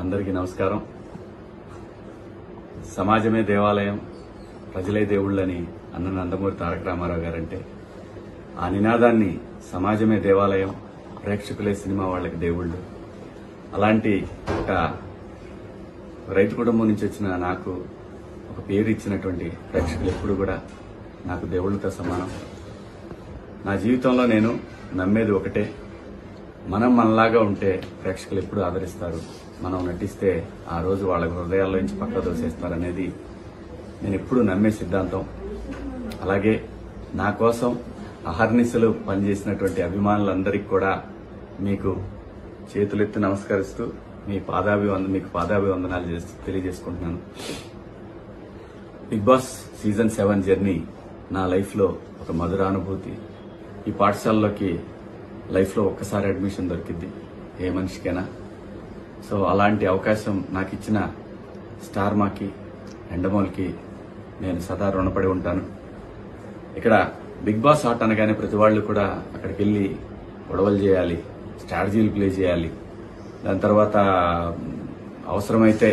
అందరికీ నమస్కారం. సమాజమే దేవాలయం, ప్రజలే దేవుళ్ళని అన్న నందమూరి తారక రామారావు గారంటే ఆ నినాదాన్ని సమాజమే దేవాలయం, ప్రేక్షకులే సినిమా వాళ్ళకి దేవుళ్ళు. అలాంటి ఒక రైతు కుటుంబం నుంచి వచ్చిన నాకు ఒక పేరు ఇచ్చినటువంటి ప్రేక్షకులు ఎప్పుడు కూడా నాకు దేవుళ్ళతో సమానం. నా జీవితంలో నేను నమ్మేది ఒకటే, మనం మనలాగా ఉంటే ప్రేక్షకులు ఎప్పుడు ఆదరిస్తారు, మనం నటిస్తే ఆ రోజు వాళ్ళ హృదయాల్లో నుంచి పక్క దోసేస్తారనేది నేను ఎప్పుడు నమ్మే సిద్ధాంతం. అలాగే నా కోసం అహర్నిశలు పనిచేసినటువంటి అభిమానులందరికీ కూడా మీకు చేతులెత్తి నమస్కరిస్తూ మీకు పాదాభివందనాలు తెలియజేసుకుంటున్నాను. బిగ్ బాస్ సీజన్ 7 జర్నీ నా లైఫ్లో ఒక మధురానుభూతి. ఈ పాఠశాలలోకి లైఫ్లో ఒక్కసారి అడ్మిషన్ దొరికింది ఏ మనిషికైనా. సో అలాంటి అవకాశం నాకు ఇచ్చిన స్టార్ మాకి, ఎండమోల్కి నేను సదా రుణపడి ఉంటాను. ఇక్కడ బిగ్ బాస్ ఆట అనగానే ప్రతి వాళ్ళు కూడా అక్కడికి వెళ్ళి గొడవలు చేయాలి, స్ట్రాటజీలు ప్లే చేయాలి, దాని తర్వాత అవసరమైతే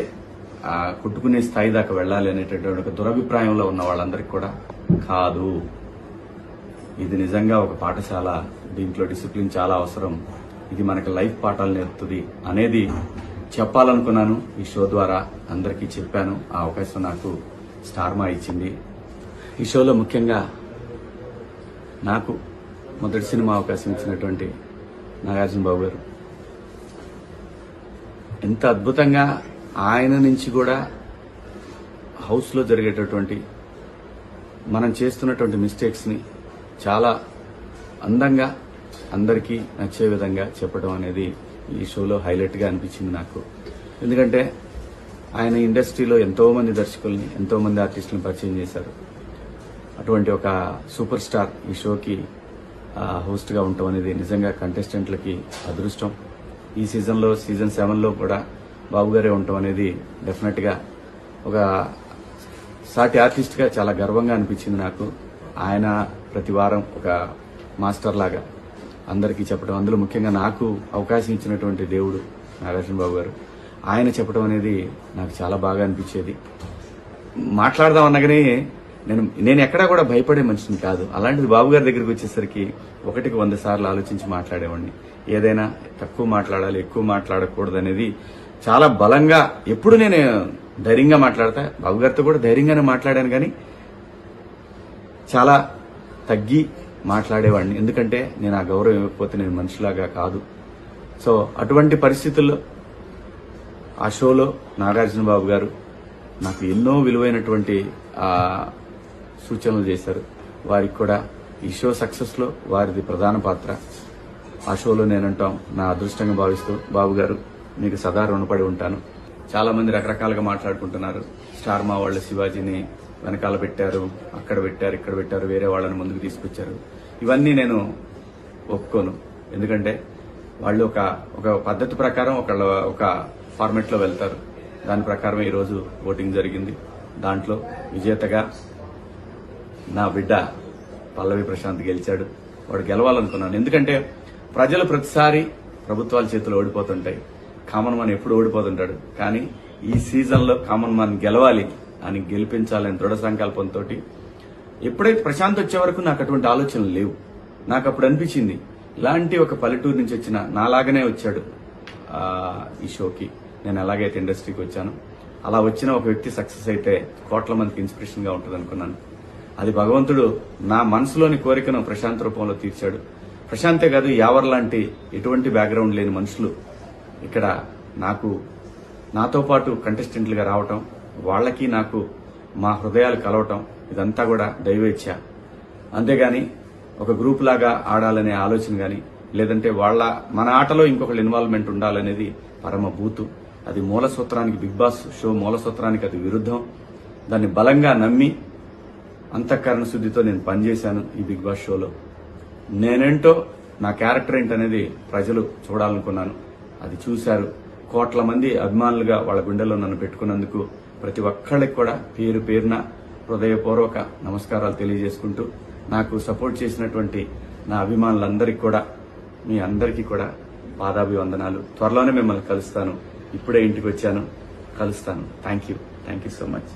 కుట్టుకునే స్థాయి దాకా వెళ్ళాలి అనేటటువంటి ఒక దురభిప్రాయంలో ఉన్న వాళ్ళందరికీ కూడా కాదు. ఇది నిజంగా ఒక పాఠశాల, దీంట్లో డిసిప్లిన్ చాలా అవసరం, ఇది మనకి లైఫ్ పాఠాలు నేర్పుతుంది అనేది చెప్పాలనుకున్నాను. ఈ షో ద్వారా అందరికీ చెప్పాను. ఆ అవకాశం నాకు స్టార్ మా ఇచ్చింది. ఈ షోలో ముఖ్యంగా నాకు మొదటి సినిమా అవకాశం ఇచ్చినటువంటి నాగార్జున బాబు గారు ఎంత అద్భుతంగా ఆయన నుంచి కూడా హౌస్లో జరిగేటటువంటి మనం చేస్తున్నటువంటి మిస్టేక్స్ ని చాలా అందంగా అందరికీ నచ్చే విధంగా చెప్పడం అనేది ఈ షోలో హైలైట్ గా అనిపించింది నాకు. ఎందుకంటే ఆయన ఇండస్ట్రీలో ఎంతో మంది దర్శకుల్ని, ఎంతో మంది ఆర్టిస్టులను పరిచయం చేశారు. అటువంటి ఒక సూపర్ స్టార్ ఈ షోకి హోస్ట్ గా ఉండటం అనేది నిజంగా కంటెస్టెంట్లకి అదృష్టం. ఈ సీజన్ 7లో కూడా బాబు గారే ఉండటం అనేది డెఫినెట్ గా ఒక సాటి ఆర్టిస్ట్ గా చాలా గర్వంగా అనిపించింది నాకు. ఆయన ప్రతి వారం ఒక మాస్టర్ లాగా అందరికీ చెప్పడం, అందులో ముఖ్యంగా నాకు అవకాశం ఇచ్చినటువంటి దేవుడు నాగార్జున బాబు గారు, ఆయన చెప్పడం అనేది నాకు చాలా బాగా అనిపించేది. మాట్లాడదాం అనగానే నేను ఎక్కడా కూడా భయపడే మనిషిని కాదు. అలాంటిది బాబు గారి దగ్గరికి వచ్చేసరికి 1కి 100 సార్లు ఆలోచించి మాట్లాడేవాడిని. ఏదైనా తక్కువ మాట్లాడాలి, ఎక్కువ మాట్లాడకూడదు అనేది చాలా బలంగా ఎప్పుడు నేను ధైర్యంగా మాట్లాడతా. బాబు గారితో కూడా ధైర్యంగానే మాట్లాడాను, కానీ చాలా తగ్గి మాట్లాడేవాడిని. ఎందుకంటే నేను ఆ గౌరవం ఇవ్వకపోతే నేను మనిషిలాగా కాదు. సో అటువంటి పరిస్థితుల్లో ఆ షోలో నాగార్జున బాబు గారు నాకు ఎన్నో విలువైనటువంటి సూచనలు చేశారు. వారికి కూడా ఈ షో సక్సెస్ లో వారిది ప్రధాన పాత్ర. ఆ షోలో నేనంటాం నా అదృష్టంగా భావిస్తూ బాబు గారు మీకు సదా రుణపడి ఉంటాను. చాలా మంది రకరకాలుగా మాట్లాడుకుంటున్నారు. స్టార్ మా వాళ్ళు శివాజీని వెనకాల పెట్టారు, అక్కడ పెట్టారు, ఇక్కడ పెట్టారు, వేరే వాళ్ళని ముందుకు తీసుకొచ్చారు. ఇవన్నీ నేను ఒప్పుకోను. ఎందుకంటే వాళ్ళు ఒక పద్ధతి ప్రకారం ఒక ఫార్మెట్ లో వెళ్తారు. దాని ప్రకారం ఈరోజు ఓటింగ్ జరిగింది. దాంట్లో విజేతగా నా బిడ్డ పల్లవి ప్రశాంత్ గెలిచాడు. వాడు గెలవాలనుకున్నాను. ఎందుకంటే ప్రజలు ప్రతిసారి ప్రభుత్వాల చేతులు ఓడిపోతుంటాయి, కామన్ మ్యాన్ ఎప్పుడు ఓడిపోతుంటాడు. కానీ ఈ సీజన్ లో కామన్ మ్యాన్ గెలవాలి అని గెలిపించాలని దృఢ సంకల్పంతో ఎప్పుడైతే ప్రశాంత్ వచ్చే వరకు నాకు అటువంటి ఆలోచనలు లేవు. నాకు అప్పుడు అనిపించింది ఇలాంటి ఒక పల్లెటూరు నుంచి వచ్చిన నాలాగనే వచ్చాడు ఈ షోకి, నేను ఎలాగైతే ఇండస్ట్రీకి వచ్చాను అలా వచ్చిన ఒక వ్యక్తి సక్సెస్ అయితే కోట్ల మందికి ఇన్స్పిరేషన్ గా ఉంటుంది అనుకున్నాను. అది భగవంతుడు నా మనసులోని కోరికను ప్రశాంత్ రూపంలో తీర్చాడు. ప్రశాంతే కాదు, యావర్ లాంటి ఎటువంటి బ్యాక్గ్రౌండ్ లేని మనుషులు ఇక్కడ నాతో పాటు కంటెస్టెంట్లుగా రావటం, వాళ్ళకి నాకు మా హృదయాలు కలవటం, ఇదంతా కూడా దైవేచ్ఛ. అంతేగాని ఒక గ్రూప్ లాగా ఆడాలనే ఆలోచన గాని, లేదంటే మన ఆటలో ఇంకొకళ్ళ ఇన్వాల్వ్మెంట్ ఉండాలనేది పరమ భూతు. అది మూల సూత్రానికి, బిగ్ బాస్ షో మూల సూత్రానికి అది విరుద్ధం. దాన్ని బలంగా నమ్మి అంతఃకరణ శుద్ధితో నేను పనిచేశాను ఈ బిగ్ బాస్ షోలో. నేనేంటో, నా క్యారెక్టర్ ఏంటనేది ప్రజలు చూడాలనుకున్నాను. అది చూశారు. కోట్ల మంది అభిమానులుగా వాళ్ళ గుండెల్లో నన్ను పెట్టుకున్నందుకు ప్రతి ఒక్కళ్ళకి కూడా పేరు పేరున హృదయపూర్వక నమస్కారాలు తెలియజేసుకుంటూ, నాకు సపోర్ట్ చేసినటువంటి నా అభిమానులందరికీ కూడా, మీ అందరికీ కూడా పాదాభివందనాలు. త్వరలోనే మిమ్మల్ని కలుస్తాను. ఇప్పుడే ఇంటికి వచ్చాను, కలుస్తాను. Thank you so much.